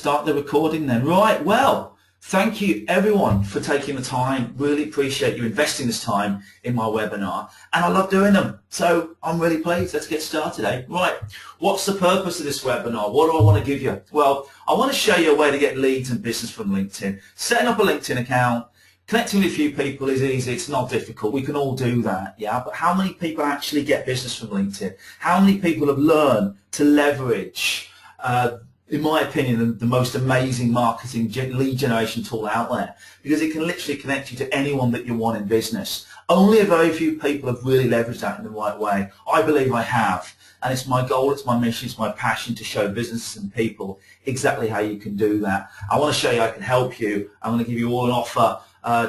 start the recording then. Right, well, thank you everyone for taking the time. Really appreciate you investing this time in my webinar, and I love doing them. So I'm really pleased. Let's get started, eh? Right, what's the purpose of this webinar? What do I want to give you? Well, I want to show you a way to get leads and business from LinkedIn. Setting up a LinkedIn account, connecting with a few people is easy. It's not difficult. We can all do that, yeah? But how many people actually get business from LinkedIn? How many people have learned to leverage, in my opinion, the most amazing marketing lead generation tool out there? Because it can literally connect you to anyone that you want in business. Only a very few people have really leveraged that in the right way. I believe I have. And it's my goal, it's my mission, it's my passion to show businesses and people exactly how you can do that. I want to show you I can help you. I'm going to give you all an offer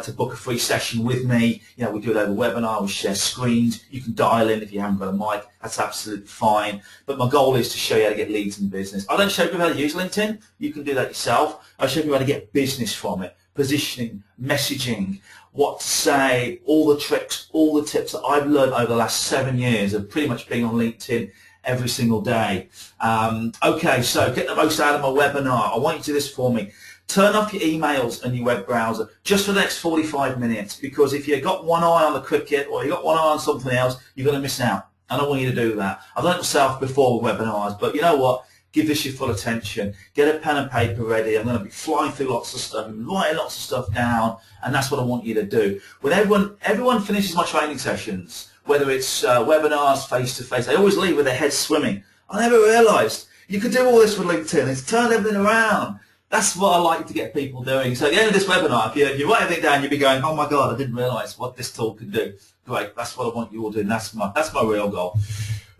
to book a free session with me. You know, we do it over webinar, we share screens. You can dial in if you haven't got a mic. That's absolutely fine. But my goal is to show you how to get leads in business. I don't show people how to use LinkedIn. You can do that yourself. I show you how to get business from it. Positioning, messaging, what to say, all the tricks, all the tips that I've learned over the last 7 years of pretty much being on LinkedIn every single day. Okay, so get the most out of my webinar. I want you to do this for me. Turn off your emails and your web browser just for the next 45 minutes, because if you've got one eye on the cricket or you've got one eye on something else, you're going to miss out. I don't want you to do that. I've done it myself before with webinars, but you know what? Give this your full attention. Get a pen and paper ready. I'm going to be flying through lots of stuff, writing lots of stuff down, and that's what I want you to do. When everyone finishes my training sessions, whether it's webinars, face-to-face, they always leave with their heads swimming. I never realized you could do all this with LinkedIn. It's turned everything around. That's what I like to get people doing. So at the end of this webinar, if you write everything down, you'll be going, oh my God, I didn't realize what this tool could do. Great, that's what I want you all doing. That's my real goal.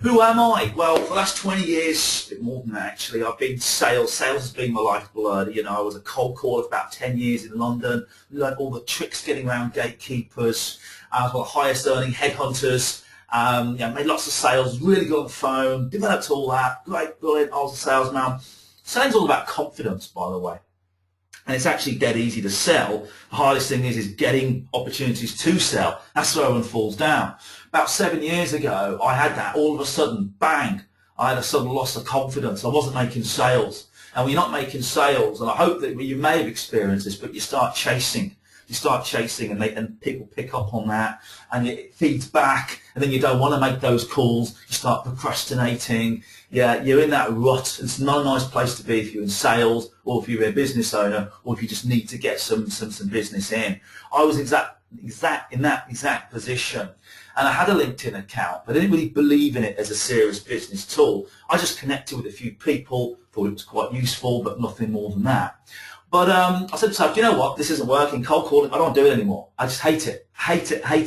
Who am I? Well, for the last 20 years, a bit more than that actually, I've been sales. Sales has been my lifeblood. You know, I was a cold caller for about 10 years in London, learned all the tricks getting around gatekeepers. I was one of the highest earning headhunters. Made lots of sales, really good on the phone, developed all that. Great, brilliant, I was a salesman. Sales all about confidence, by the way. And it's actually dead easy to sell. The hardest thing is getting opportunities to sell. That's where everyone falls down. About 7 years ago, I had that. All of a sudden, bang, I had a sudden loss of confidence. I wasn't making sales. And when you're not making sales, and I hope that you may have experienced this, but you start chasing. You start chasing, and people pick up on that, and it feeds back, and then you don't want to make those calls. You start procrastinating. Yeah, you're in that rut. It's not a nice place to be if you're in sales, or if you're a business owner, or if you just need to get some business in. I was in that exact position, and I had a LinkedIn account, but I didn't really believe in it as a serious business tool. I just connected with a few people, thought it was quite useful, but nothing more than that. But I said to myself, you know what, this isn't working, cold calling, I don't want to do it anymore. I just hate it. Hate it. I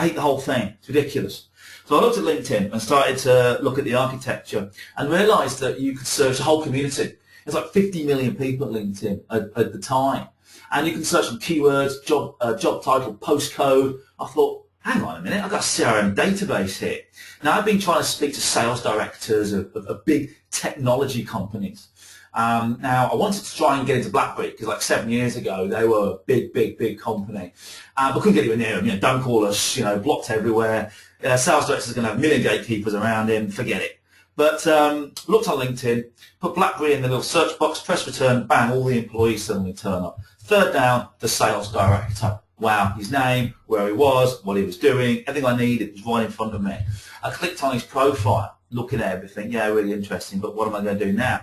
hate the whole thing. It's ridiculous. So I looked at LinkedIn and started to look at the architecture and realized that you could search the whole community. There's like 50 million people at LinkedIn at the time. And you can search some keywords, job title, postcode. I thought, hang on a minute, I've got a CRM database here. Now I've been trying to speak to sales directors of big technology companies. Now, I wanted to try and get into BlackBerry because like 7 years ago, they were a big company. But couldn't get anywhere near them. You know, don't call us, you know, blocked everywhere. Sales director's going to have a million gatekeepers around him, forget it. But looked on LinkedIn, put BlackBerry in the little search box, press return, bang, all the employees suddenly turn up. Third down, the sales director. Wow, his name, where he was, what he was doing, everything I needed was right in front of me. I clicked on his profile, looking at everything. Yeah, really interesting, but what am I going to do now?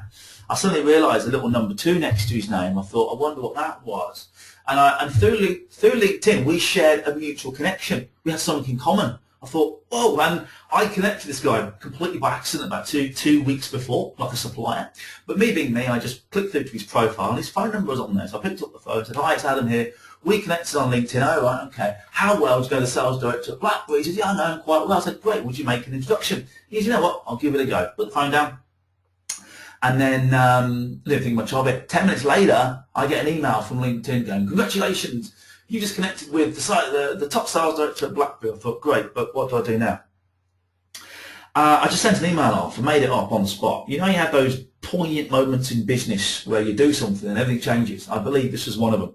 I suddenly realised a little number 2 next to his name. I thought, I wonder what that was. And through LinkedIn, we shared a mutual connection. We had something in common. I thought, whoa, and I connected this guy completely by accident about two weeks before, like a supplier. But me being me, I just clicked through to his profile, and his phone number was on there. So I picked up the phone and said, hi, it's Adam here. We connected on LinkedIn. Oh, right, okay. How well? To go to the sales director at BlackBerry. He said, yeah, I know him quite well. I said, great, would you make an introduction? He said, you know what, I'll give it a go. Put the phone down. And then didn't think much of it. 10 minutes later, I get an email from LinkedIn going, congratulations, you just connected with the top sales director at BlackBerry. I thought, great, but what do I do now? I just sent an email off and made it up on the spot. You know, you have those poignant moments in business where you do something and everything changes. I believe this was one of them.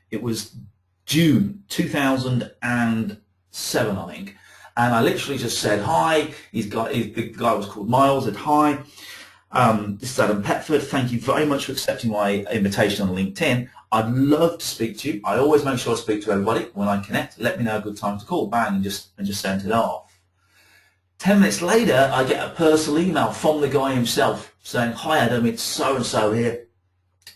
It was June 2007, I think. And I literally just said, hi. The guy was called Miles, said, hi. This is Adam Petford. Thank you very much for accepting my invitation on LinkedIn. I'd love to speak to you. I always make sure I speak to everybody when I connect. Let me know a good time to call. Bang, and just send it off. 10 minutes later, I get a personal email from the guy himself saying, "Hi Adam, it's so-and-so here.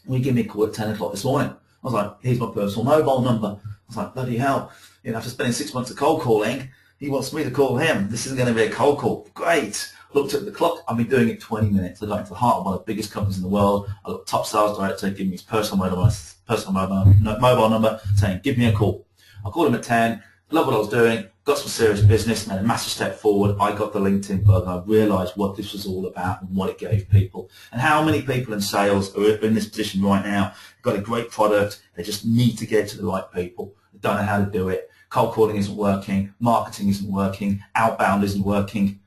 Will you give me a call at 10 o'clock this morning?" I was like, "Here's my personal mobile number." I was like, bloody hell. After spending 6 months of cold calling, he wants me to call him. This isn't going to be a cold call. Great. Looked at the clock. I've been doing it 20 minutes. I got into the heart of one of the biggest companies in the world. I got a top sales director giving me his personal mobile number saying, "Give me a call." I called him at 10. Loved what I was doing. Got some serious business. Made a massive step forward. I got the LinkedIn bug. I realised what this was all about and what it gave people. And how many people in sales are in this position right now. They've got a great product. They just need to get to the right people. They don't know how to do it. Cold calling isn't working. Marketing isn't working. Outbound isn't working.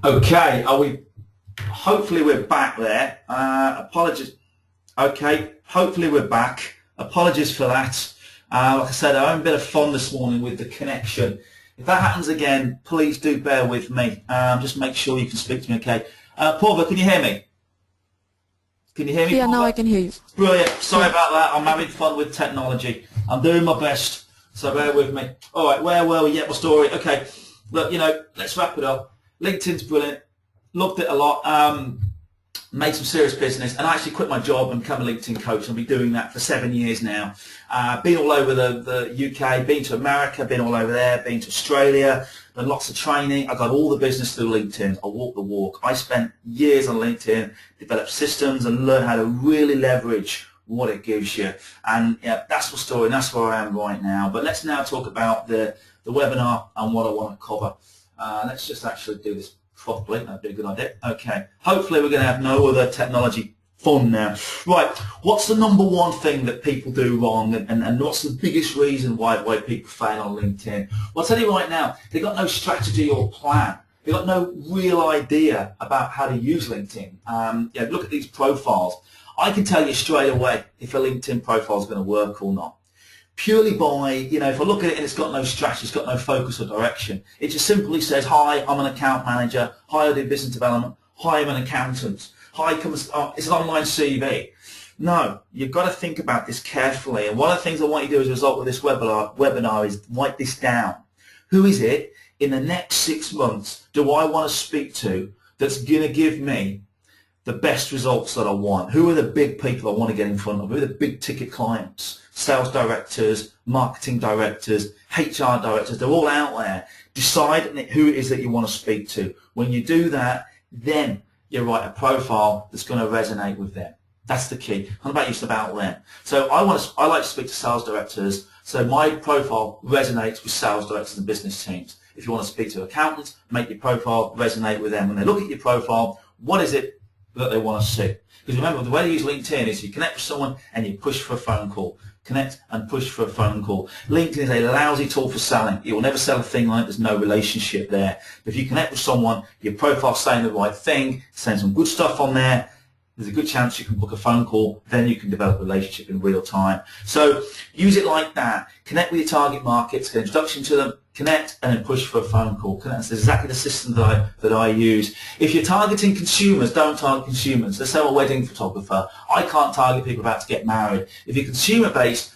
Okay, hopefully we're back there. Apologies. Okay, hopefully we're back. Apologies for that. Like I said, I'm having a bit of fun this morning with the connection. If that happens again, please do bear with me. Just make sure you can speak to me, okay? Paula, can you hear me? Can you hear me? Yeah, Paula? now I can hear you. Brilliant. Sorry about that. I'm having fun with technology. I'm doing my best, so bear with me. All right, where were we? Yeah, my story. Okay, look, let's wrap it up. LinkedIn's brilliant. Loved it a lot. Made some serious business, and I actually quit my job and become a LinkedIn coach. I've been doing that for 7 years now. Been all over the UK, been to America, been all over there, been to Australia, done lots of training. I got all the business through LinkedIn. I walk the walk. I spent years on LinkedIn, developed systems, and learned how to really leverage what it gives you. And yeah, that's my story, and that's where I am right now. But let's now talk about the webinar and what I want to cover. Let's just actually do this properly. That'd be a good idea. Okay. Hopefully we're going to have no other technology fun now. Right. What's the number one thing that people do wrong, and what's the biggest reason why people fail on LinkedIn? Well, I'll tell you right now, they've got no strategy or plan. They've got no real idea about how to use LinkedIn. Look at these profiles. I can tell you straight away if a LinkedIn profile is going to work or not. Purely by, if I look at it and it's got no strategy, it's got no focus or direction. It just simply says, "Hi, I'm an account manager. Hi, I do business development. Hi, I'm an accountant. Hi, it's an online CV." No, you've got to think about this carefully. And one of the things I want you to do as a result of this webinar is write this down. Who is it in the next 6 months do I want to speak to that's going to give me the best results that I want? Who are the big people I want to get in front of? Who are the big ticket clients? Sales directors, marketing directors, HR directors, they're all out there. Decide who it is that you want to speak to. When you do that, then you write a profile that's going to resonate with them. That's the key. What about you? It's about them. So I like to speak to sales directors, so my profile resonates with sales directors and business teams. If you want to speak to accountants, make your profile resonate with them. When they look at your profile, what is it that they want to see? Because remember, the way you use LinkedIn is you connect with someone and you push for a phone call. Connect and push for a phone call. LinkedIn is a lousy tool for selling. You will never sell a thing like there's no relationship there. But if you connect with someone, your profile's saying the right thing, saying some good stuff on there, there's a good chance you can book a phone call, then you can develop a relationship in real time. So use it like that. Connect with your target markets, get an introduction to them, connect, and then push for a phone call. That's exactly the system that I use. If you're targeting consumers, don't target consumers. Let's say I'm a wedding photographer. I can't target people about to get married. If you're consumer-based,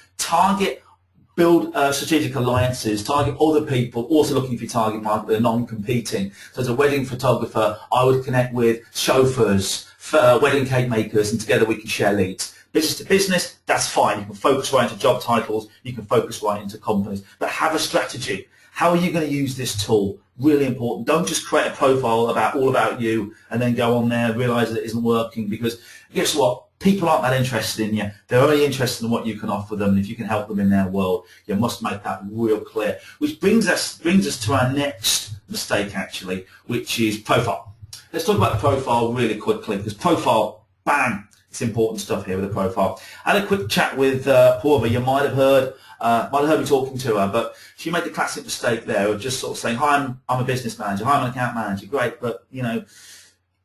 build strategic alliances, target other people also looking for your target market that are non-competing. So as a wedding photographer, I would connect with chauffeurs, wedding cake makers, and together we can share leads. Business to business, that's fine. You can focus right into job titles, you can focus right into companies, but have a strategy. How are you going to use this tool? Really important. Don't just create a profile all about you and then go on there and realize that it isn't working, because guess what? people aren't that interested in you. They're only interested in what you can offer them, and if you can help them in their world, you must make that real clear. Which brings us to our next mistake, actually, which is profile. Let's talk about the profile really quickly, because profile, bang, it's important stuff here with the profile. I had a quick chat with Purva. You might have heard me talking to her, but she made the classic mistake there of just sort of saying, hi, I'm a business manager, hi, I'm an account manager, great, but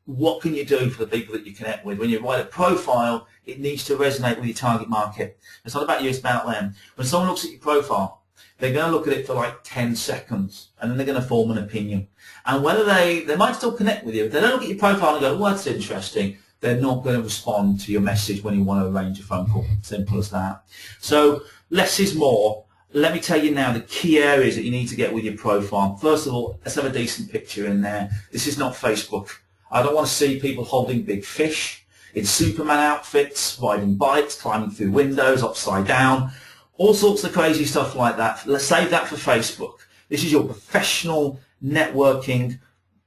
what can you do for the people that you connect with? When you write a profile, it needs to resonate with your target market. It's not about you, it's about them. When someone looks at your profile, they're going to look at it for like 10 seconds, and then they're going to form an opinion. And whether they might still connect with you, if they don't look at your profile and go, well, that's interesting, they're not going to respond to your message when you want to arrange a phone call. Simple as that. So less is more. Let me tell you now the key areas that you need to get with your profile. First of all, let's have a decent picture in there. This is not Facebook. I don't want to see people holding big fish in Superman outfits, riding bikes, climbing through windows, upside down, all sorts of crazy stuff like that. Let's save that for Facebook. This is your professional networking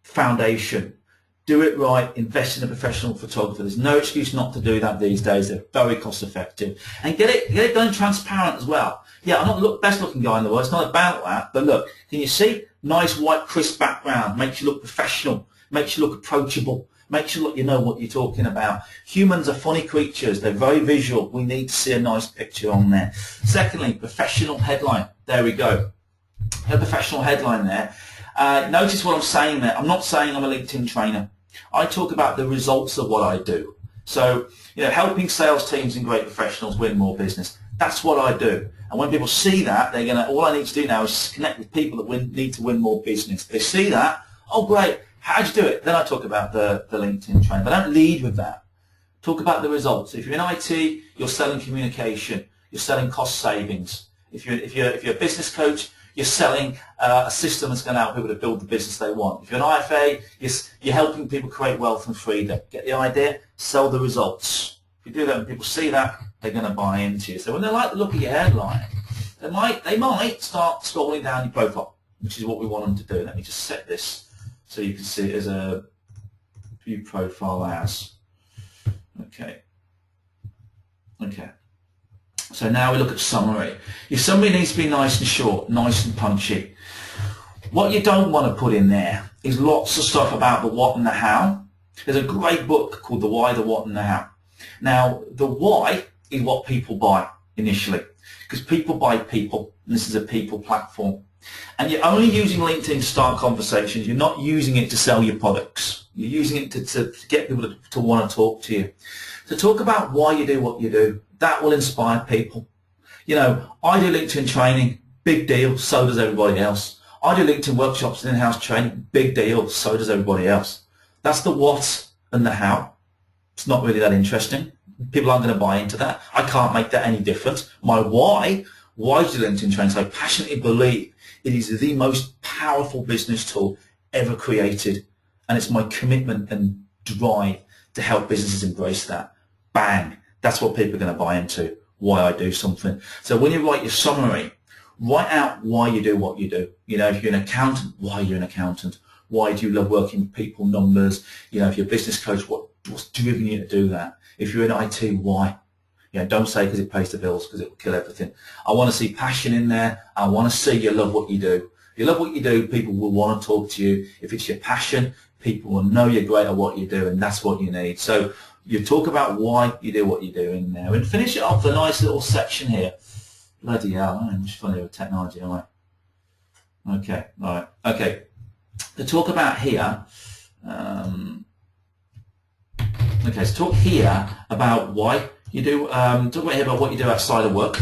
foundation. Do it right, invest in a professional photographer. There's no excuse not to do that these days. They're very cost effective. And get it done transparent as well. Yeah, I'm not the best looking guy in the world. It's not about that. But look, can you see? Nice white crisp background. Makes you look professional. Makes you look approachable. Makes you look, you know what you're talking about. Humans are funny creatures. They're very visual. We need to see a nice picture on there. Secondly, professional headline. There we go. A professional headline there. Notice what I'm saying there. I'm not saying I'm a LinkedIn trainer. I talk about the results of what I do. So, helping sales teams and great professionals win more business. That's what I do. And when people see that, they're going to, all I need to do now is connect with people that need to win more business. They see that, oh great, how'd you do it? Then I talk about the LinkedIn training. But I don't lead with that. Talk about the results. If you're in IT, you're selling communication. You're selling cost savings. If you're a business coach, you're selling a system that's going to help people to build the business they want. If you're an IFA, you're helping people create wealth and freedom. Get the idea? Sell the results. If you do that and people see that, they're going to buy into you. So when they like the look at your headline, they might start scrolling down your profile, which is what we want them to do. Let me just set this so you can see it as a view profile as. Okay. So now we look at summary. Your summary needs to be nice and short, nice and punchy. What you don't want to put in there is lots of stuff about the what and the how. There's a great book called The Why, The What and The How. Now, the why is what people buy initially, because people buy people, and this is a people platform. And you're only using LinkedIn to start conversations. You're not using it to sell your products. You're using it to get people to want to talk to you. So talk about why you do what you do. That will inspire people. I do LinkedIn training, big deal, so does everybody else. I do LinkedIn workshops and in-house training, big deal, so does everybody else. That's the what and the how. It's not really that interesting. People aren't going to buy into that. I can't make that any different. My why do LinkedIn training? So I passionately believe it is the most powerful business tool ever created, and it's my commitment and drive to help businesses embrace that. Bang. That's what people are going to buy into, why I do something. So when you write your summary, write out why you do what you do. If you're an accountant, why you're an accountant. Why do you love working with people, numbers? If you're a business coach, what's driven you to do that? If you're in IT, why? Don't say because it pays the bills, because it will kill everything. I want to see passion in there. I want to see you love what you do. If you love what you do, people will want to talk to you. If it's your passion, people will know you're great at what you do, and that's what you need. So you talk about why you do what you do in there, and finish it off with a nice little section here. Bloody hell, I'm just familiar with technology, aren't I? Okay, all right. Okay, to talk about here, so talk here about why you do, talk about here about what you do outside of work.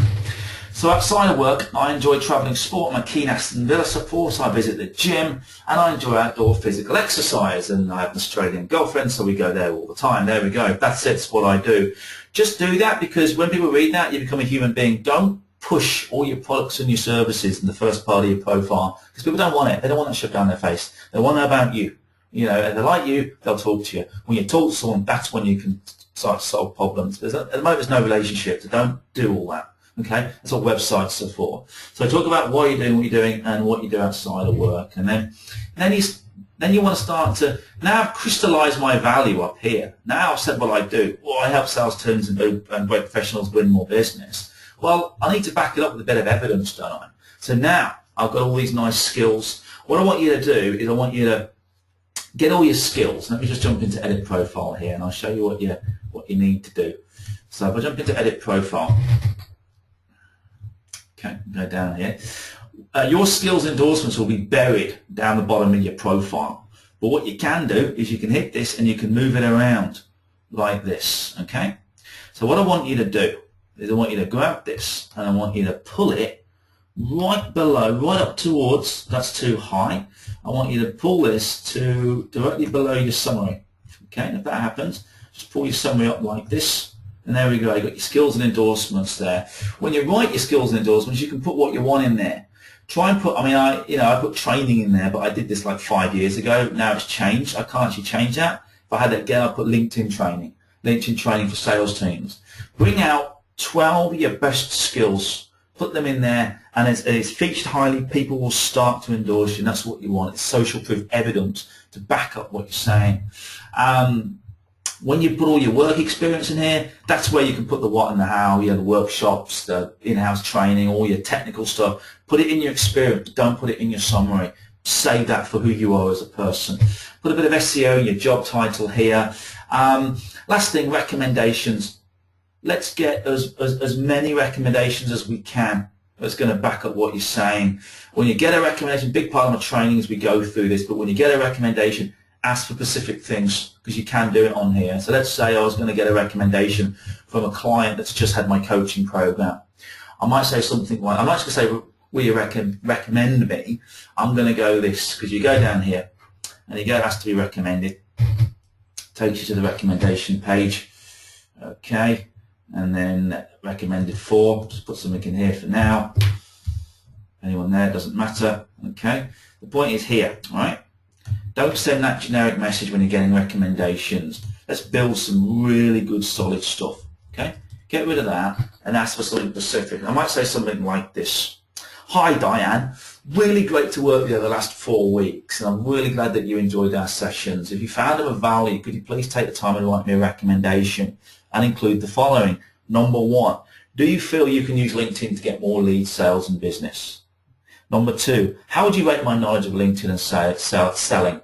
So outside of work, I enjoy travelling sport. I'm a keen Aston Villa supporter, so I visit the gym, and I enjoy outdoor physical exercise, and I have an Australian girlfriend, so we go there all the time. There we go. That's it. It's what I do. Just do that, because when people read that, you become a human being. Don't push all your products and your services in the first part of your profile, because people don't want it. They don't want that shoved down their face. They want to know about you. If they like you, they'll talk to you. When you talk to someone, that's when you can start to solve problems. At the moment, there's no relationship, so don't do all that. Okay, that's what websites are for. So talk about why you're doing what you're doing and what you do outside of work, and then Then you want to start to, now I've crystallized my value up here. Now I've said what I do. Well, I help sales teams and great professionals win more business. Well, I need to back it up with a bit of evidence, don't I? So now I've got all these nice skills. What I want you to do is I want you to get all your skills. Let me just jump into Edit Profile here, and I'll show you what you need to do. So if I jump into Edit Profile, okay, go down here. Your skills endorsements will be buried down the bottom of your profile. But what you can do is you can hit this and you can move it around like this, okay? So what I want you to do is I want you to grab this and I want you to pull it right below, right up towards, that's too high. I want you to pull this to directly below your summary, okay? And if that happens, just pull your summary up like this. And there we go, you've got your skills and endorsements there. When you write your skills and endorsements, you can put what you want in there. Try and put, I mean, I put training in there, but I did this like 5 years ago. Now it's changed. I can't actually change that. If I had it again, I'd put LinkedIn training for sales teams. Bring out 12 of your best skills, put them in there, and it's featured highly. People will start to endorse you, and that's what you want. It's social proof evidence to back up what you're saying. When you put all your work experience in here, that's where you can put the what and the how, the workshops, the in-house training, all your technical stuff. Put it in your experience. Don't put it in your summary. Save that for who you are as a person. Put a bit of SEO in your job title here. Last thing, recommendations. Let's get as many recommendations as we can. That's going to back up what you're saying. When you get a recommendation, big part of my training is we go through this, but when you get a recommendation, ask for specific things because you can do it on here. So let's say I was going to get a recommendation from a client that's just had my coaching program. I might say something like, I'm not just going to say, will you recommend me? I'm going to go this, because you go down here and you go, it has to be recommended. Takes you to the recommendation page. Okay. And then recommended for, just put something in here for now. Anyone there, doesn't matter. Okay. The point is here, all right? Don't send that generic message when you're getting recommendations. Let's build some really good, solid stuff. Okay? Get rid of that and ask for something specific. I might say something like this. Hi, Diane. Really great to work with you the last 4 weeks, and I'm really glad that you enjoyed our sessions. If you found them of value, could you please take the time and write me a recommendation and include the following. Number 1, do you feel you can use LinkedIn to get more leads, sales, and business? Number 2, how would you rate my knowledge of LinkedIn and selling?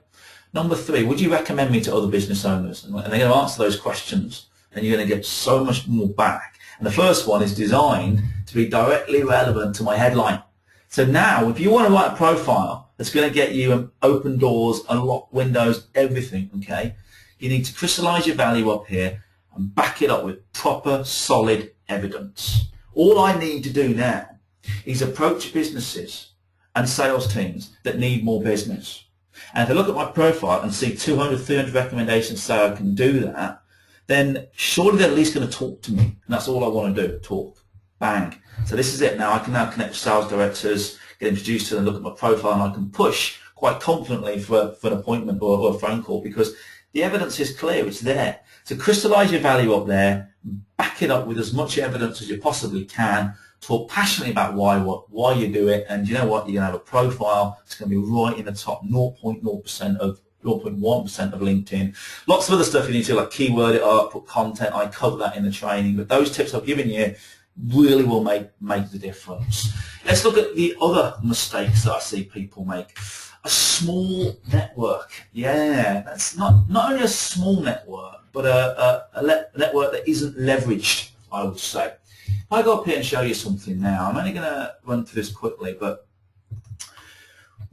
Number 3, would you recommend me to other business owners? And they're going to answer those questions, and you're going to get so much more back. And the first one is designed to be directly relevant to my headline. So now, if you want to write a profile that's going to get you open doors, unlock windows, everything, okay, you need to crystallize your value up here and back it up with proper, solid evidence. All I need to do now is approach businesses and sales teams that need more business. And if I look at my profile and see 200, 300 recommendations say I can do that, then surely they're at least going to talk to me. And that's all I want to do, talk. Bang. So this is it now. I can now connect with sales directors, get introduced to them, look at my profile, and I can push quite confidently for an appointment or a phone call because the evidence is clear. It's there. So crystallize your value up there, back it up with as much evidence as you possibly can, talk passionately about why you do it, and you know what? You're going to have a profile that's going to be right in the top 0.1% of LinkedIn. Lots of other stuff you need to do, like keyword it up, put content. I cover that in the training, but those tips I've given you really will make the difference. Let's look at the other mistakes that I see people make. A small network. Yeah, that's not only a small network, but a network that isn't leveraged, I would say. If I go up here and show you something now, I'm only going to run through this quickly, but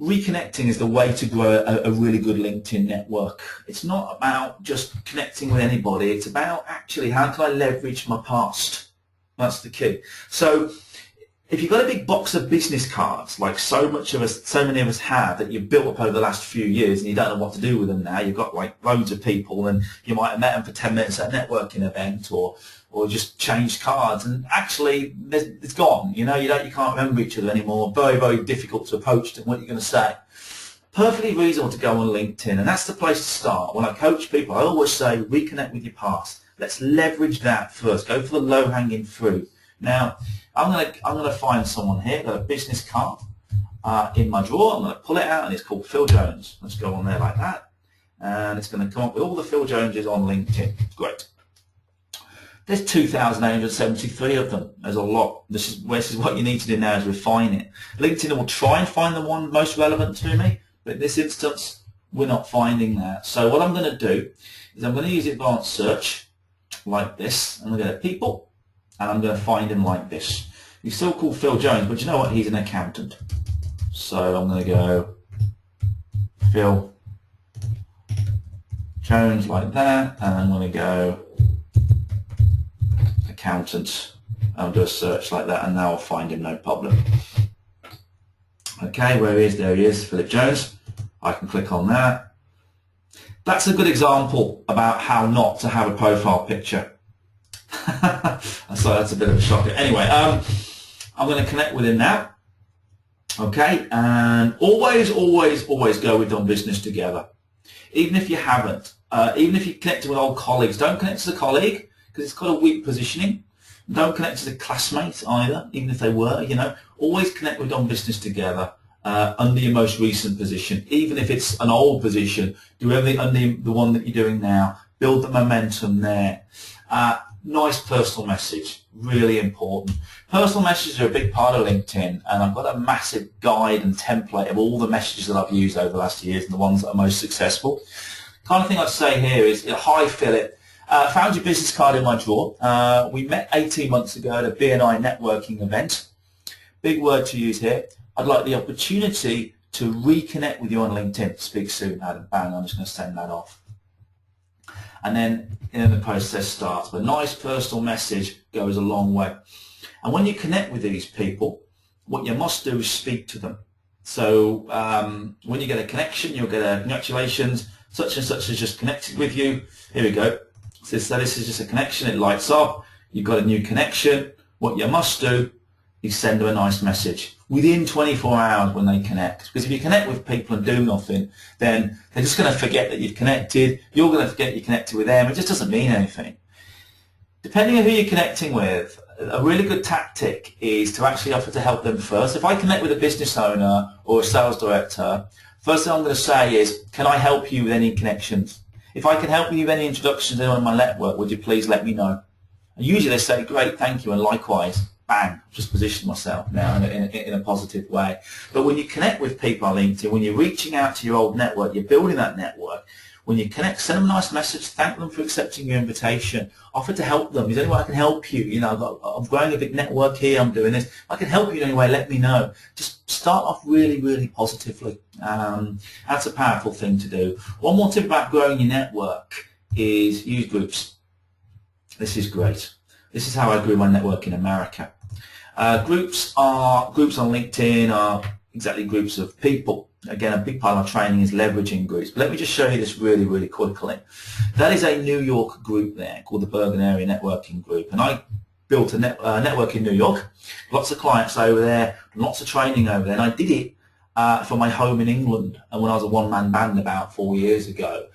reconnecting is the way to grow a really good LinkedIn network. It's not about just connecting with anybody. It's about actually how can I leverage my past. That's the key. So if you've got a big box of business cards, like so many of us have, that you've built up over the last few years and you don't know what to do with them now, you've got like loads of people and you might have met them for 10 minutes at a networking event or just changed cards and actually it's gone. You can't remember each other anymore. Very, very difficult to approach them. What you're going to say. Perfectly reasonable to go on LinkedIn, and that's the place to start. When I coach people, I always say reconnect with your past. Let's leverage that first. Go for the low-hanging fruit. Now, I'm going to find someone here, got a business card. in my drawer. I'm going to pull it out, and it's called Phil Jones. Let's go on there like that, and it's going to come up with all the Phil Joneses on LinkedIn. Great. There's 2,873 of them. There's a lot. This is what you need to do now, is refine it. LinkedIn will try and find the one most relevant to me, but in this instance, we're not finding that. So what I'm going to do is I'm going to use advanced search like this. I'm going to go to people, and I'm going to find him like this. He's still called Phil Jones, but you know what? He's an accountant. So I'm going to go Phil Jones like that, and I'm going to go accountant. I'll do a search like that, and now I'll find him, no problem. Okay, where he is? There he is, Philip Jones. I can click on that. That's a good example about how not to have a profile picture. So that's a bit of a shocker. Anyway, I'm going to connect with him now. Okay, and always go with done business together. Even if you haven't, even if you connect with old colleagues, don't connect to the colleague because it's got a weak positioning. Don't connect to the classmates either, even if they were, you know. Always connect with done business together under your most recent position. Even if it's an old position, do everything under the one that you're doing now. Build the momentum there. Nice personal message, really important. Personal messages are a big part of LinkedIn, and I've got a massive guide and template of all the messages that I've used over the last years and the ones that are most successful. Kind of thing I'd say here is, hi Philip, found your business card in my drawer. We met 18 months ago at a BNI networking event. Big word to use here. I'd like the opportunity to reconnect with you on LinkedIn. Speak soon, Adam. Bang, I'm just going to send that off. And then the process starts. But a nice personal message goes a long way. And when you connect with these people, what you must do is speak to them. So when you get a connection, you'll get a congratulations, such and such has just connected with you. Here we go. So this is just a connection. It lights up. You've got a new connection. What you must do is send them a nice message within 24 hours when they connect. Because if you connect with people and do nothing, then they're just going to forget that you've connected. You're going to forget you connected with them. It just doesn't mean anything. Depending on who you're connecting with, a really good tactic is to actually offer to help them first. If I connect with a business owner or a sales director, first thing I'm going to say is, can I help you with any connections? If I can help you with any introductions to anyone in my network, would you please let me know? And usually they say, great, thank you, and likewise. Bang, just position myself now in a positive way. But when you connect with people on LinkedIn, when you're reaching out to your old network, you're building that network. When you connect, send them a nice message, thank them for accepting your invitation, offer to help them. Is there any way I can help you? You know, I'm growing a big network here, I'm doing this. If I can help you in any way, let me know. Just start off really positively. That's a powerful thing to do. One more tip about growing your network is use groups. This is great. This is how I grew my network in America. Groups on LinkedIn are exactly groups of people. Again, a big part of my training is leveraging groups. But let me just show you this really quickly. That is a New York group there called the Bergen Area Networking Group. And I built a network in New York. Lots of clients over there, lots of training over there. And I did it for my home in England and when I was a one-man band about 4 years ago,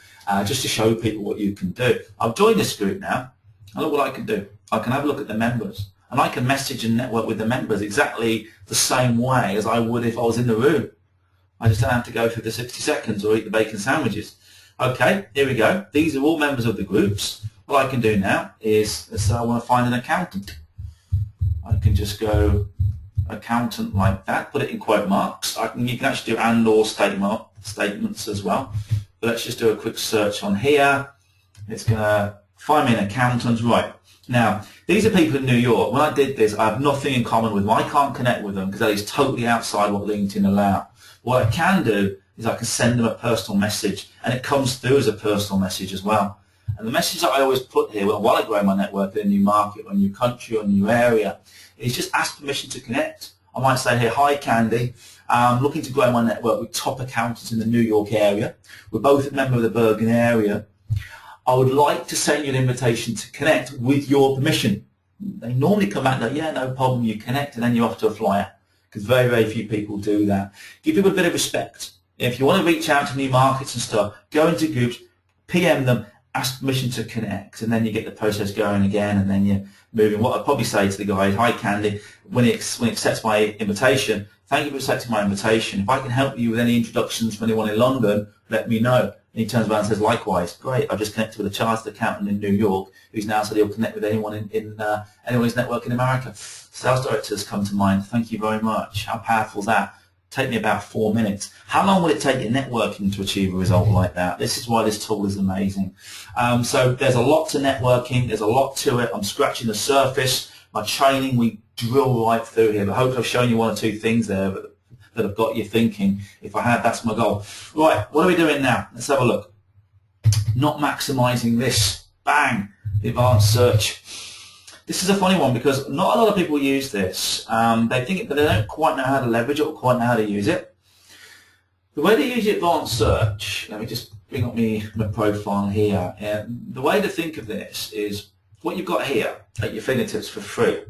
just to show people what you can do. I've joined this group now, and look what I can do. I can have a look at the members, and I can message and network with the members exactly the same way as I would if I was in the room. I just don't have to go through the 60 seconds or eat the bacon sandwiches. Okay, here we go. These are all members of the groups. What I can do now is, let's say I want to find an accountant. I can just go accountant like that, put it in quote marks. You can actually do and or statements as well. But let's just do a quick search on here. It's going to find me an accountant. Right. Now, these are people in New York. When I did this, I have nothing in common with them. I can't connect with them because that is totally outside what LinkedIn allows. What I can do is I can send them a personal message, and it comes through as a personal message as well. And the message that I always put here while I grow my network in a new market, or a new country, or a new area, is just ask permission to connect. I might say here, hi Candy, I'm looking to grow my network with top accountants in the New York area. We're both a member of the Bergen area. I would like to send you an invitation to connect with your permission. They normally come back like, yeah, no problem, you connect, and then you're off to a flyer. Because very few people do that. Give people a bit of respect. If you want to reach out to new markets and stuff, go into groups, PM them, ask permission to connect, and then you get the process going again, and then you're moving. What I'd probably say to the guy is, hi Candy, when he accepts my invitation, thank you for accepting my invitation. If I can help you with any introductions from anyone in London, let me know. And he turns around and says, likewise, great, I've just connected with a chartered accountant in New York who's now said he'll connect with anyone in anyone's network in America. Sales directors come to mind. Thank you very much. How powerful is that? Take me about 4 minutes. How long will it take your networking to achieve a result like that? This is why this tool is amazing. So there's a lot to networking. There's a lot to it. I'm scratching the surface. My training, we drill right through here. But I hope I've shown you one or two things there that have got you thinking. If I had, that's my goal. Right, what are we doing now? Let's have a look. Not maximizing this. Bang, the advanced search. This is a funny one because not a lot of people use this. They think it, but they don't quite know how to leverage it or quite know how to use it. The way to use the advanced search, let me just bring up my profile here. The way to think of this is what you've got here at your fingertips for free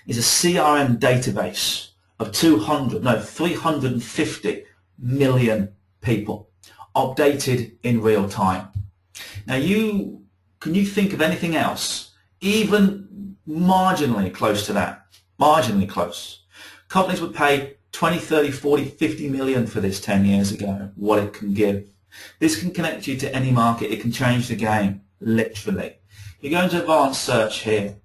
is a CRM database of 350 million people updated in real time. Now can you think of anything else even marginally close to that? Marginally close. Companies would pay 20, 30, 40, 50 million for this 10 years ago, what it can give. This can connect you to any market. It can change the game, literally. You go into advanced search here.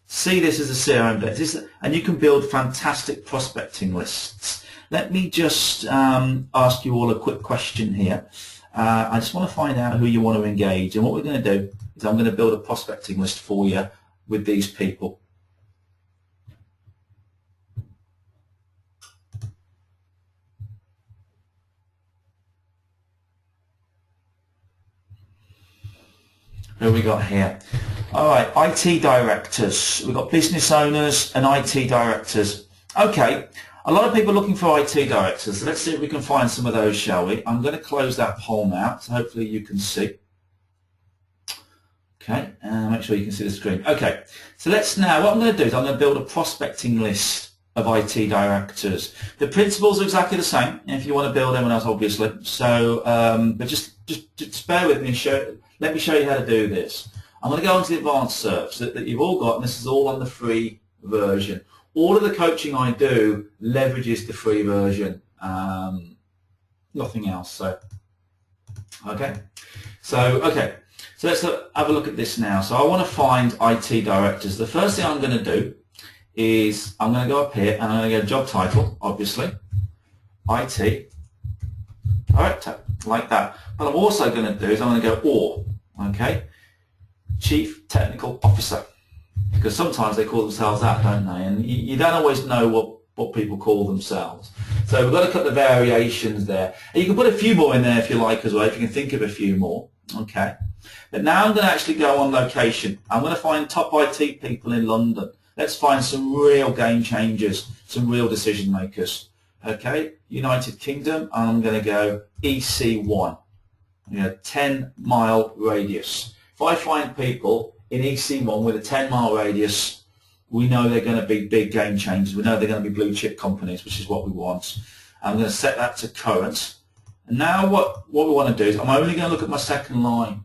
See this as a CRM data, and you can build fantastic prospecting lists. Let me just ask you all a quick question here. I just want to find out who you want to engage, and what we're going to do is I'm going to build a prospecting list for you with these people. Who we got here? All right, IT directors. We've got business owners and IT directors. Okay, a lot of people are looking for IT directors. So let's see if we can find some of those, shall we? I'm going to close that poll now, so hopefully you can see. Okay, and make sure you can see the screen. Okay, so let's now, what I'm going to do is I'm going to build a prospecting list of IT directors. The principles are exactly the same, if you want to build anyone else, obviously. So, but just bear with me and let me show you how to do this. I'm going to go into the advanced search that you've all got, and this is all on the free version. All of the coaching I do leverages the free version, nothing else. So, okay. So let's have a look at this now. So I want to find IT directors. The first thing I'm going to do is I'm going to go up here and I'm going to go job title, obviously, IT director, like that. What I'm also going to do is I'm going to go okay, Chief Technical Officer, because sometimes they call themselves that, don't they? And you don't always know what people call themselves. So we've got to cut the variations there. And you can put a few more in there if you like as well, if you can think of a few more. Okay. But now I'm going to actually go on location. I'm going to find top IT people in London. Let's find some real game changers, some real decision makers. Okay. United Kingdom, I'm going to go EC1. 10-mile radius. If I find people in EC1 with a 10-mile radius, we know they're going to be big game changers. We know they're going to be blue chip companies, which is what we want. I'm going to set that to current. And now what we want to do is I'm only going to look at my second line.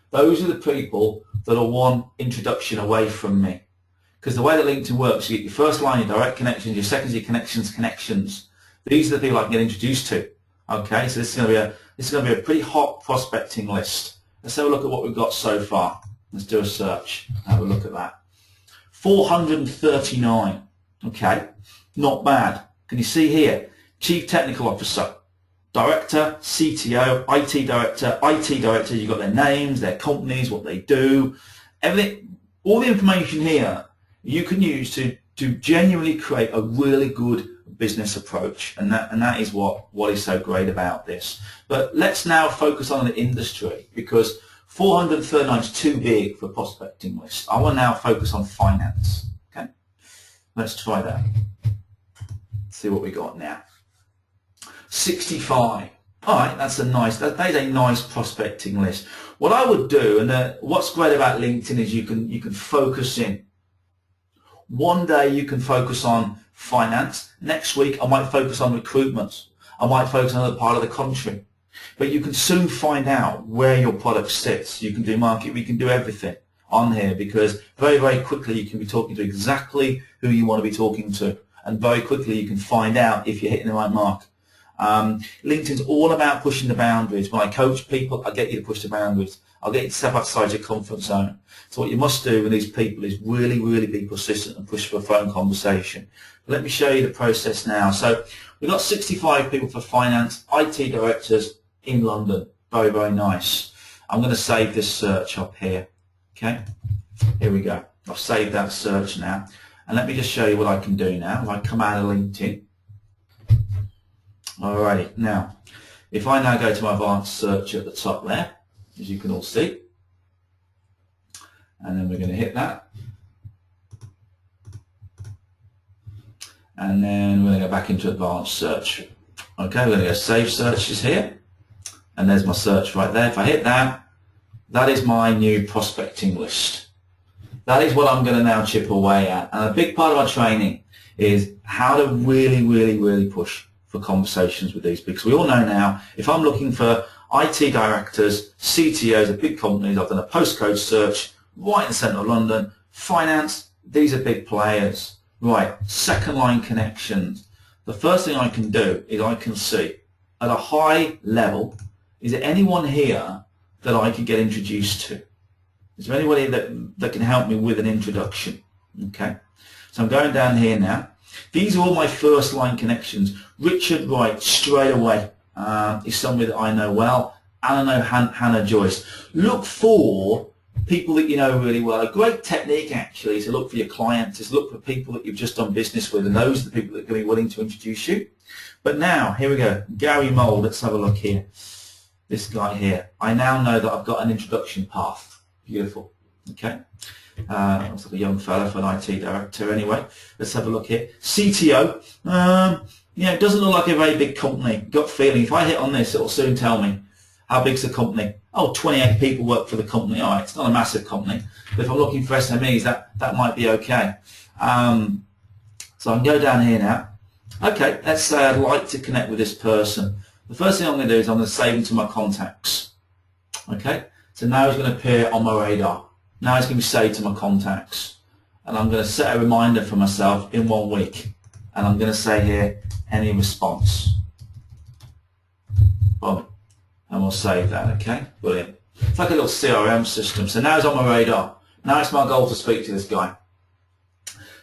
Those are the people that are one introduction away from me. Because the way that LinkedIn works, you get your first line, your direct connections, your second, your connections. These are the people I can get introduced to. Okay, so this is going to be a pretty hot prospecting list. Let's have a look at what we've got so far. Let's do a search. Have a look at that. 439. Okay, not bad. Can you see here? Chief Technical Officer, Director, CTO, IT Director. You've got their names, their companies, what they do, everything. All the information here you can use to genuinely create a really good business approach, and that is what is so great about this. But let's now focus on the industry, because 439 is too big for a prospecting list. I want to now focus on finance. Okay, let's try that. See what we got now. 65. All right, that is a nice prospecting list. What I would do, and what's great about LinkedIn is you can focus in. One day you can focus on finance. Next week I might focus on recruitment. I might focus on another part of the country. But you can soon find out where your product sits. You can do market, we can do everything on here, because very, very quickly you can be talking to exactly who you want to be talking to, and very quickly you can find out if you're hitting the right mark. LinkedIn's all about pushing the boundaries. When I coach people, I get you to push the boundaries. I'll get you to step outside your comfort zone. So what you must do with these people is really, really be persistent and push for a phone conversation. Let me show you the process now. So we've got 65 people for finance, IT directors in London. Very, very nice. I'm going to save this search up here. Okay, here we go. I've saved that search now. And let me just show you what I can do now. If I come out of LinkedIn. Alrighty, now, if I now go to my advanced search at the top there, as you can all see, and then we're going to hit that. And then we're going to go back into advanced search. Okay, we're going to go save searches here. And there's my search right there. If I hit that, that is my new prospecting list. That is what I'm going to now chip away at. And a big part of our training is how to really, really, really push for conversations with these, because we all know now, if I'm looking for IT directors, CTOs of big companies, I've done a postcode search right in the centre of London, finance, these are big players. Right, second line connections. The first thing I can do is I can see at a high level, is there anyone here that I could get introduced to? Is there anybody that can help me with an introduction? Okay, so I'm going down here now. These are all my first line connections. Richard Wright, straight away, is somebody that I know well, and I know Hannah Joyce. Look for people that you know really well. A great technique actually is to look for your clients, is to look for people that you've just done business with, and those are the people that are going to be willing to introduce you. But now, here we go. Gary Mould, let's have a look here. This guy here. I now know that I've got an introduction path. Beautiful. Okay. Looks like a young fella for an IT director anyway. Let's have a look here. CTO. Yeah, it doesn't look like a very big company. Gut feeling. If I hit on this, it'll soon tell me how big's the company. Oh, 28 people work for the company. All right, it's not a massive company. But if I'm looking for SMEs, that might be okay. So I can go down here now. Okay, let's say I'd like to connect with this person. The first thing I'm going to do is I'm going to save him to my contacts. Okay, so now he's going to appear on my radar. Now it's going to be saved to my contacts. And I'm going to set a reminder for myself in 1 week. And I'm going to say here, any response. Boom. And we'll save that, okay? Brilliant. It's like a little CRM system. So now it's on my radar. Now it's my goal to speak to this guy.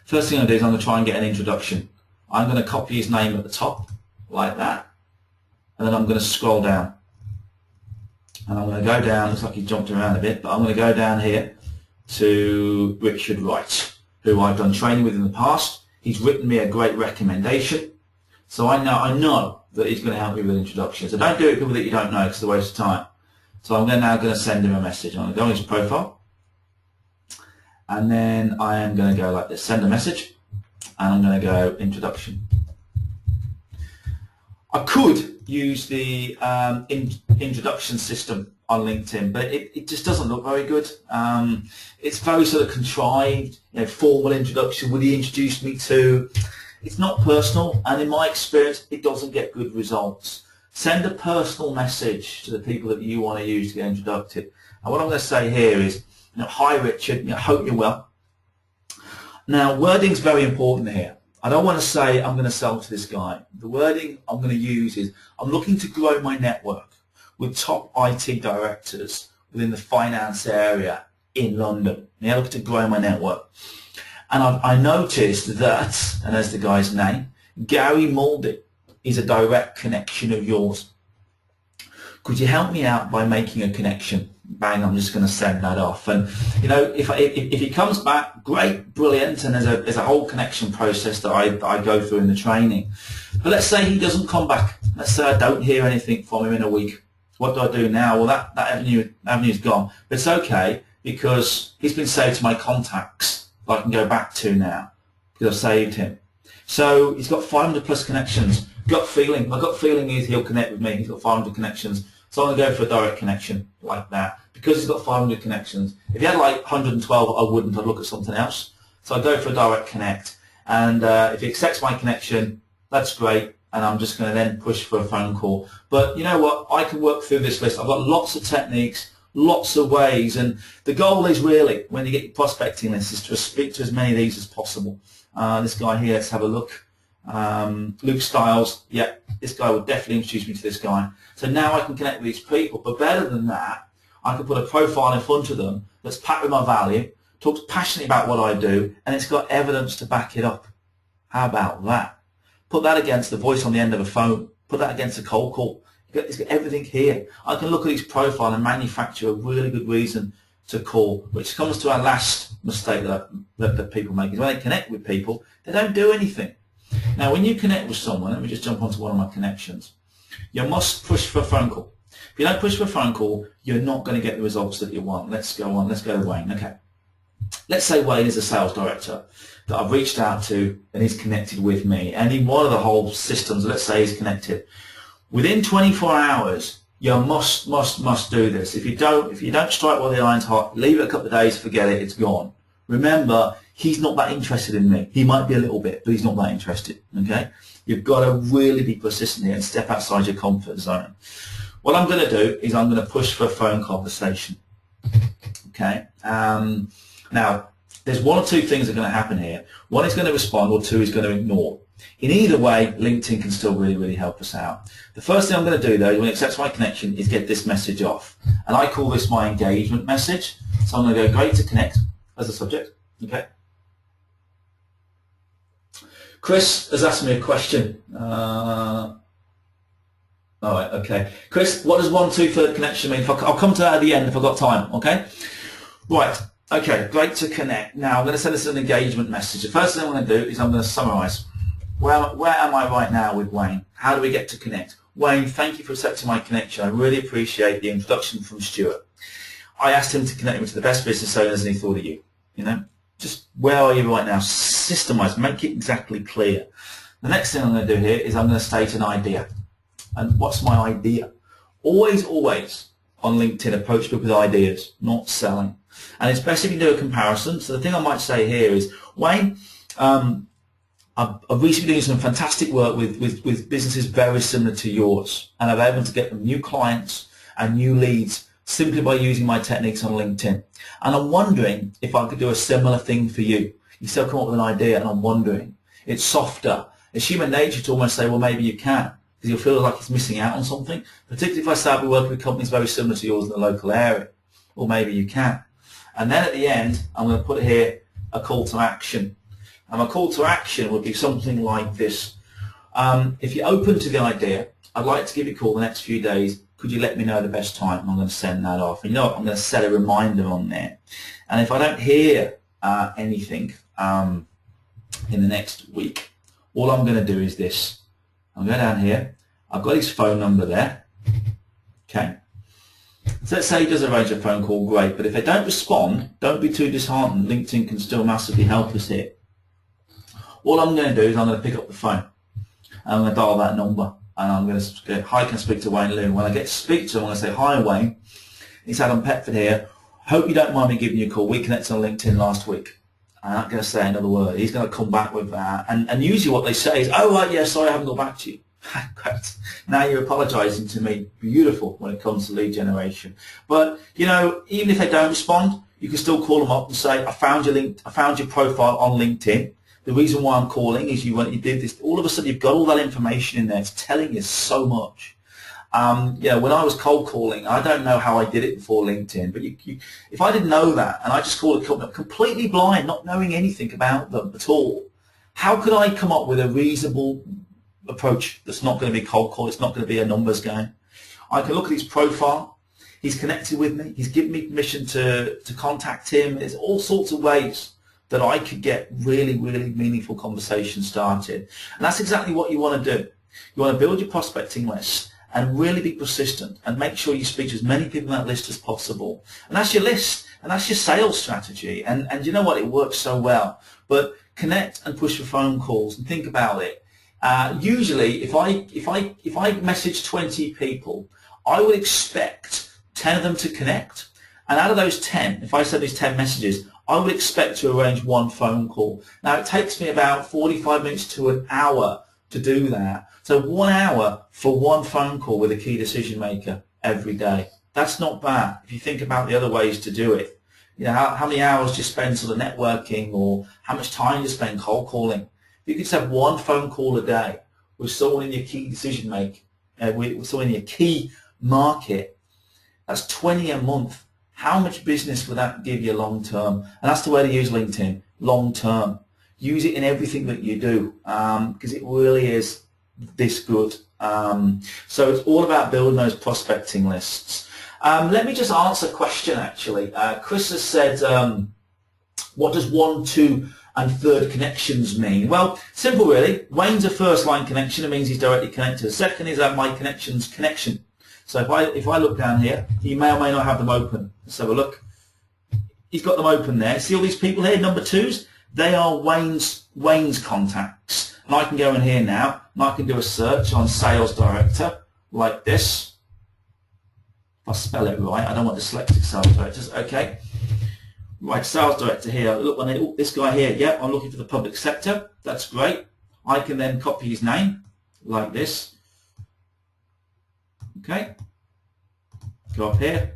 First thing I'm going to do is I'm going to try and get an introduction. I'm going to copy his name at the top, like that. And then I'm going to scroll down. And I'm going to go down, looks like he jumped around a bit, but I'm going to go down here to Richard Wright, who I've done training with in the past. He's written me a great recommendation, so I know that he's going to help me with an introduction. So don't do it with people that you don't know, because it's a waste of time. So I'm now going to send him a message. I'm going to go on his profile, and then I am going to go like this, send a message, and I'm going to go introduction. I could use the introduction system on LinkedIn, but it just doesn't look very good. It's very sort of contrived, formal introduction. Will he introduce me to? It's not personal, and in my experience, it doesn't get good results. Send a personal message to the people that you want to use to get introduced. And what I'm going to say here is, hi Richard, hope you're well. Now, wording's very important here. I don't want to say I'm going to sell to this guy. The wording I'm going to use is, I'm looking to grow my network with top IT directors within the finance area in London. I look to grow my network. And I noticed that, and there's the guy's name, Gary Mould is a direct connection of yours. Could you help me out by making a connection? Bang, I'm just going to send that off. And if he comes back, great, brilliant, and there's a whole connection process that I go through in the training. But let's say he doesn't come back. Let's say I don't hear anything from him in a week. What do I do now? Well, that avenue's gone. But it's okay, because he's been saved to my contacts that I can go back to now, because I've saved him. So he's got 500 plus connections. Gut feeling. My gut feeling is he'll connect with me. He's got 500 connections. So I'm going to go for a direct connection like that, because he's got 500 connections. If he had like 112, I wouldn't. I'd look at something else. So I go for a direct connect. And if he accepts my connection, that's great. and I'm just going to then push for a phone call. But you know what? I can work through this list. I've got lots of techniques, lots of ways, and the goal is really, when you get your prospecting list, is to speak to as many of these as possible. This guy here, let's have a look. Luke Stiles, yeah, this guy would definitely introduce me to this guy. So now I can connect with these people, but better than that, I can put a profile in front of them that's packed with my value, talks passionately about what I do, and it's got evidence to back it up. How about that? Put that against the voice on the end of a phone. Put that against a cold call. It's got everything here. I can look at each profile and manufacture a really good reason to call, which comes to our last mistake that people make, is when they connect with people, they don't do anything. Now, when you connect with someone, let me just jump onto one of my connections, you must push for a phone call. If you don't push for a phone call, you're not going to get the results that you want. Let's go on. Let's go to Wayne. Okay. Let's say Wayne is a sales director that I've reached out to and he's connected with me. And in one of the whole systems, let's say he's connected. Within 24 hours, you must do this. If you don't strike while the iron's hot, leave it a couple of days, forget it, it's gone. Remember, he's not that interested in me. He might be a little bit, but he's not that interested. Okay? You've got to really be persistent here and step outside your comfort zone. What I'm going to do is I'm going to push for a phone conversation. Okay? Now, there's one or two things that are going to happen here. One is going to respond, or two is going to ignore. In either way, LinkedIn can still really help us out. The first thing I'm going to do, though, when it accepts my connection, is get this message off. And I call this my engagement message. So I'm going to go, great to connect, as a subject. Okay. Chris has asked me a question. All right, okay. Chris, what does 1, 2, 3 connection mean? I'll come to that at the end if I've got time, okay? Right, okay, great to connect. Now, I'm going to send this as an engagement message. The first thing I'm going to do is I'm going to summarize. Where am I right now with Wayne? How do we get to connect? Wayne, thank you for accepting my connection. I really appreciate the introduction from Stuart. I asked him to connect me to the best business owners and he thought of you. You know, just where are you right now? Systemize, make it exactly clear. The next thing I'm going to do here is I'm going to state an idea. And what's my idea? Always on LinkedIn, approach people with ideas, not selling. And it's best if you do a comparison. So the thing I might say here is, Wayne, I've recently been doing some fantastic work with businesses very similar to yours, and I've been able to get them new clients and new leads simply by using my techniques on LinkedIn. And I'm wondering if I could do a similar thing for you. You still come up with an idea, and I'm wondering. It's softer. It's human nature to almost say, well, maybe you can, because you'll feel like it's missing out on something, particularly if I start working with companies very similar to yours in the local area. Or maybe you can. And then at the end, I'm going to put here a call to action. And my call to action would be something like this. If you're open to the idea, I'd like to give you a call the next few days. Could you let me know the best time? I'm going to send that off. And you know what? I'm going to set a reminder on there. And if I don't hear anything in the next week, all I'm going to do is this. I'll go down here. I've got his phone number there. Okay. So let's say he does arrange a phone call, great. But if they don't respond, don't be too disheartened. LinkedIn can still massively help us here. All I'm going to do is I'm going to pick up the phone. And I'm going to dial that number. And I'm going to say, hi, can I speak to Wayne Loon? When I get to speak to him, I'm going to say, hi, Wayne. He's Adam Petford here. Hope you don't mind me giving you a call. We connected on LinkedIn last week. I'm not going to say another word. He's going to come back with that. And usually what they say is, oh, right, yeah, sorry, I haven't got back to you. Great. Now you're apologising to me. Beautiful when it comes to lead generation. But, you know, even if they don't respond, you can still call them up and say, I found your profile on LinkedIn. The reason why I'm calling is you did this. All of a sudden, you've got all that information in there. It's telling you so much. You know, when I was cold calling, I don't know how I did it before LinkedIn, but if I didn't know that and I just called a company completely blind, not knowing anything about them at all, how could I come up with a reasonable approach that's not going to be cold call? It's not going to be a numbers game. I can look at his profile. He's connected with me. He's given me permission to contact him. There's all sorts of ways that I could get really meaningful conversations started. And that's exactly what you want to do. You want to build your prospecting list and really be persistent and make sure you speak to as many people on that list as possible. And that's your list, and that's your sales strategy. And you know what? It works so well. But connect and push for phone calls and think about it. Usually, if I message 20 people, I would expect 10 of them to connect. And out of those 10, if I send these 10 messages, I would expect to arrange one phone call. Now, it takes me about 45 minutes to an hour to do that. So 1 hour for one phone call with a key decision maker every day. That's not bad if you think about the other ways to do it. You know, how many hours do you spend sort of networking, or how much time you spend cold calling? If you could just have one phone call a day with someone in your key decision maker, with someone in your key market, that's 20 a month. How much business would that give you long term? And that's the way to use LinkedIn, long term. Use it in everything that you do, because it really is this good. So it's all about building those prospecting lists. Let me just answer a question actually. Chris has said, what does 1, 2 and 3rd connections mean? Well, simple really. Wayne's a first line connection. It means he's directly connected. The second is my connections connection. So if I look down here, he may or may not have them open. Let's have a look. He's got them open there. See all these people here, number 2s? They are Wayne's contacts. And I can go in here now and I can do a search on sales director like this. If I spell it right, I don't want dyslexic sales directors. Okay. Right, sales director here. Look, this guy here. Yep, I'm looking for the public sector. That's great. I can then copy his name like this. Okay. Go up here.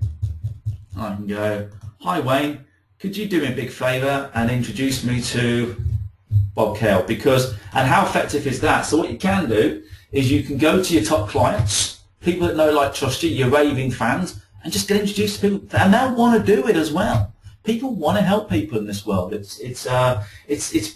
I can go, hi Wayne, could you do me a big favour and introduce me to Bob Kale? And how effective is that? So what you can do is you can go to your top clients, people that know, like, trust you, your raving fans, and just get introduced to people, and they'll want to do it as well. People want to help people in this world. It's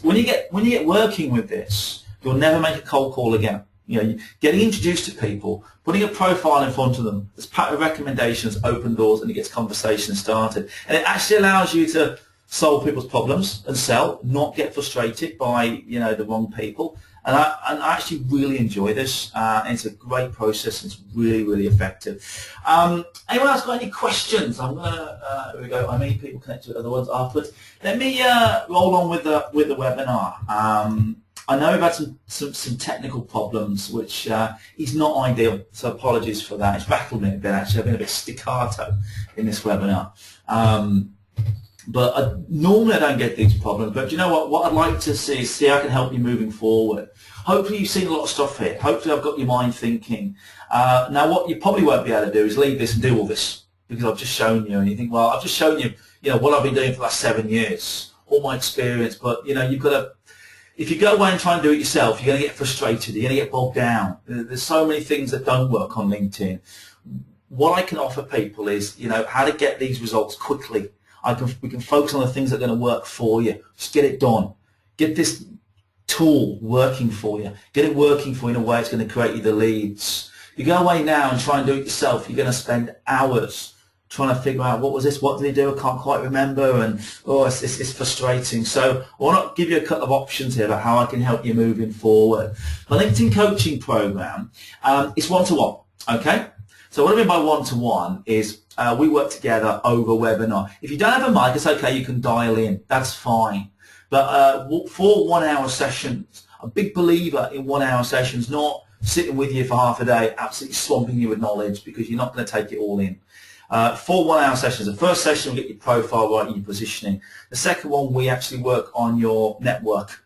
when you get working with this, you'll never make a cold call again. You know, getting introduced to people, putting a profile in front of them, as part of recommendations, open doors, and it gets conversation started. And it actually allows you to solve people's problems and sell, not get frustrated by, you know, the wrong people. And I actually really enjoy this. And it's a great process, and it's really, really effective. Anyone else got any questions? I'm gonna here we go. I mean, people connect with other ones afterwards. Let me roll on with the webinar. I know we've had some technical problems, which is not ideal, so apologies for that. It's rattled me a bit, actually. I've been a bit staccato in this webinar. But normally I don't get these problems, but you know what? What I'd like to see is how I can help you moving forward. Hopefully you've seen a lot of stuff here. Hopefully I've got your mind thinking. Now what you probably won't be able to do is leave this and do all this, because I've just shown you, and you think, well, I've just shown you, you know, what I've been doing for the last 7 years, all my experience, but, you know, you've got to, if you go away and try and do it yourself, you're going to get frustrated, you're going to get bogged down. There's so many things that don't work on LinkedIn. What I can offer people is, you know, how to get these results quickly. We can focus on the things that are going to work for you. Just get it done. Get this tool working for you. Get it working for you in a way it's going to create you the leads. You go away now and try and do it yourself, you're going to spend hours trying to figure out, what was this, what did he do, I can't quite remember, and it's frustrating. So I want to give you a couple of options here about how I can help you moving forward. My LinkedIn coaching program is one-to-one, okay? So what I mean by one-to-one is we work together over webinar. If you don't have a mic, it's okay, you can dial in, that's fine. But for 1 hour sessions, a big believer in 1 hour sessions, not sitting with you for half a day, absolutely swamping you with knowledge, because you're not going to take it all in. 4 1 hour sessions. The first session will get your profile right and your positioning. The second one, we actually work on your network.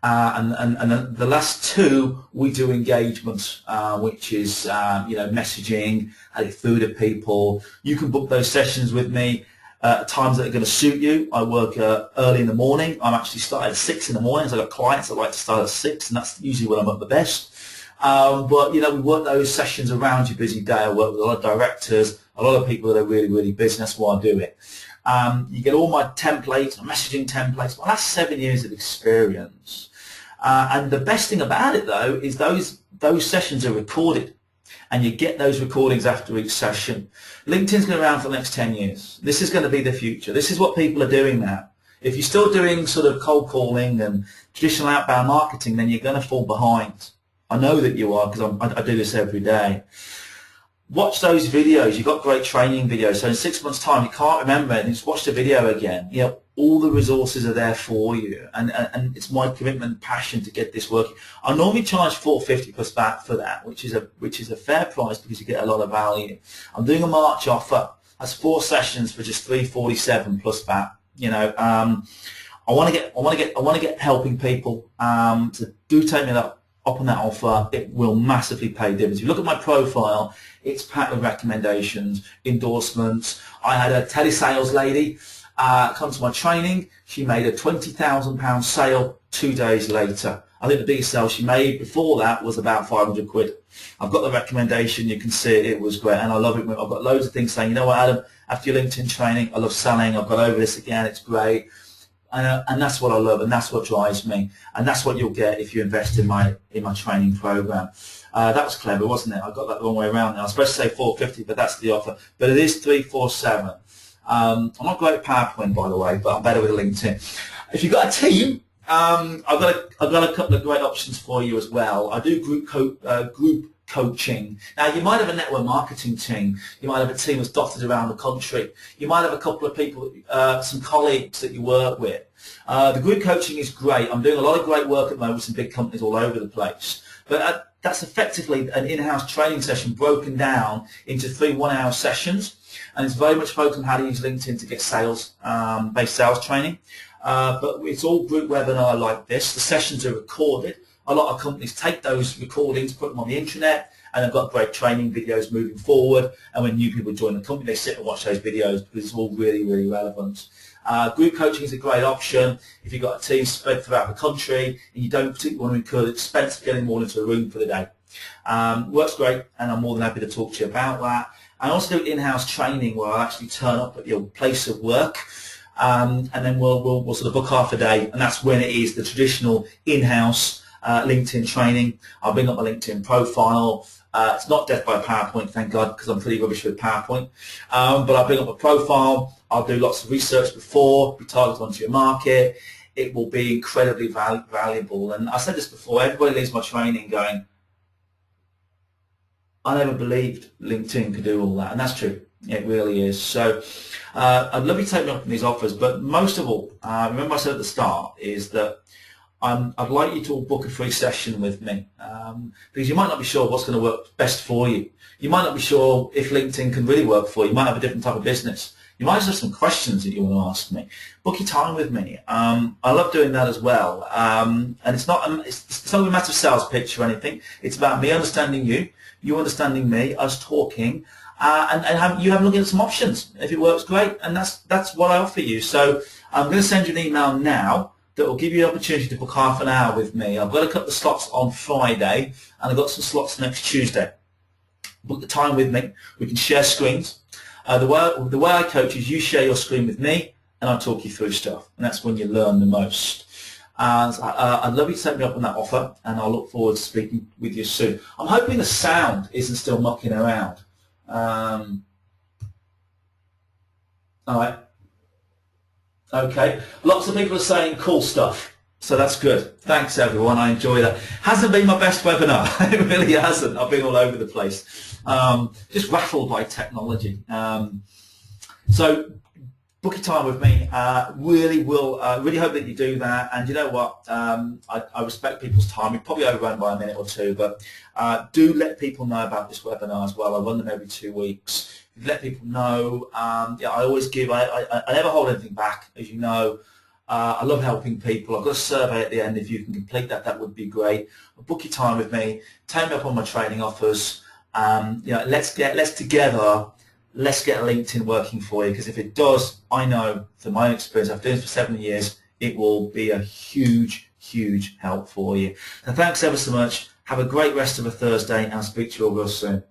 And the last 2, we do engagement, which is you know, messaging, how you through to people. You can book those sessions with me at times that are going to suit you. I work early in the morning. I'm actually starting at 6 in the morning, so I've got clients that like to start at 6, and that's usually when I'm at the best. But you know, we work those sessions around your busy day. I work with a lot of directors, a lot of people that are really, really busy. That's why I do it. You get all my templates, my messaging templates. Well, that's 7 years of experience. And the best thing about it, though, is those sessions are recorded, and you get those recordings after each session. LinkedIn's going to be around for the next 10 years. This is going to be the future. This is what people are doing now. If you're still doing sort of cold calling and traditional outbound marketing, then you're going to fall behind. I know that you are, because I do this every day. Watch those videos. You've got great training videos. So in 6 months' time, you can't remember it, just watch the video again. You know, all the resources are there for you, and it's my commitment and passion to get this working. I normally charge $450 plus VAT for that, which is a fair price, because you get a lot of value. I'm doing a March offer. That's 4 sessions for just $347 plus VAT. You know, I want to get helping people. So do take me up on that offer. It will massively pay dividends. If you look at my profile, it's packed with recommendations, endorsements. I had a telesales lady come to my training. She made a £20,000 sale 2 days later. I think the biggest sale she made before that was about 500 quid. I've got the recommendation, you can see it, it was great, and I love it. I've got loads of things saying, you know what, Adam, after your LinkedIn training, I love selling, I've got over this again, it's great. And that's what I love, and that's what drives me, and that's what you'll get if you invest in my training program. That was clever, wasn't it? I got that the wrong way around now. I was supposed to say 450, but that's the offer. But it is 347. I'm not great at PowerPoint, by the way, but I'm better with LinkedIn. If you've got a team, I've got a couple of great options for you as well. I do group coaching. Now, you might have a network marketing team. You might have a team that's dotted around the country. You might have a couple of people, some colleagues that you work with. The group coaching is great. I'm doing a lot of great work at the moment with some big companies all over the place. But that's effectively an in-house training session broken down into 3 one-hour sessions. And it's very much focused on how to use LinkedIn to get sales, based sales training. But it's all group webinar like this. The sessions are recorded. A lot of companies take those recordings, put them on the internet, and they've got great training videos moving forward. And when new people join the company, they sit and watch those videos because it's all really, really relevant. Group coaching is a great option if you've got a team spread throughout the country and you don't particularly want to incur the expense of getting them all into a room for the day. Works great, and I'm more than happy to talk to you about that. I also do in-house training where I'll actually turn up at your place of work. And then we'll sort of book half a day, and that's when it is the traditional in-house LinkedIn training. I'll bring up my LinkedIn profile. It's not death by PowerPoint, thank God, because I'm pretty rubbish with PowerPoint. But I'll bring up a profile. I'll do lots of research before we target onto your market. It will be incredibly valuable. And I said this before, everybody leaves my training going, I never believed LinkedIn could do all that, and that's true. It really is. So I'd love you to take me up on these offers, but most of all, remember I said at the start, is that I'd like you to book a free session with me because you might not be sure what's going to work best for you. You might not be sure if LinkedIn can really work for you. You might have a different type of business. You might just have some questions that you want to ask me. Book your time with me. I love doing that as well. And it's not a massive sales pitch or anything. It's about me understanding you, you understanding me, us talking, and you have a look at some options. If it works, great, and that's what I offer you. So I'm going to send you an email now that will give you the opportunity to book half an hour with me. I've got a couple of slots on Friday, and I've got some slots next Tuesday. Book the time with me. We can share screens. The way I coach is you share your screen with me, and I'll talk you through stuff, and that's when you learn the most. I'd love you to take me up on that offer, and I'll look forward to speaking with you soon. I'm hoping the sound isn't still mucking around. All right. Okay. Lots of people are saying cool stuff, so that's good. Thanks, everyone. I enjoy that. Hasn't been my best webinar. It really hasn't. I've been all over the place. Just rattled by technology. So book your time with me. Really hope that you do that. And you know what? I respect people's time. We probably overrun by a minute or two, but do let people know about this webinar as well. I run them every 2 weeks. Let people know. Yeah, I always give. I never hold anything back, as you know. I love helping people. I've got a survey at the end. If you can complete that, that would be great. Book your time with me. Take me up on my training offers. Let's get LinkedIn working for you, because if it does, I know from my experience, I've done this for 7 years, it will be a huge, huge help for you. So thanks ever so much. Have a great rest of a Thursday, and I'll speak to you all real soon.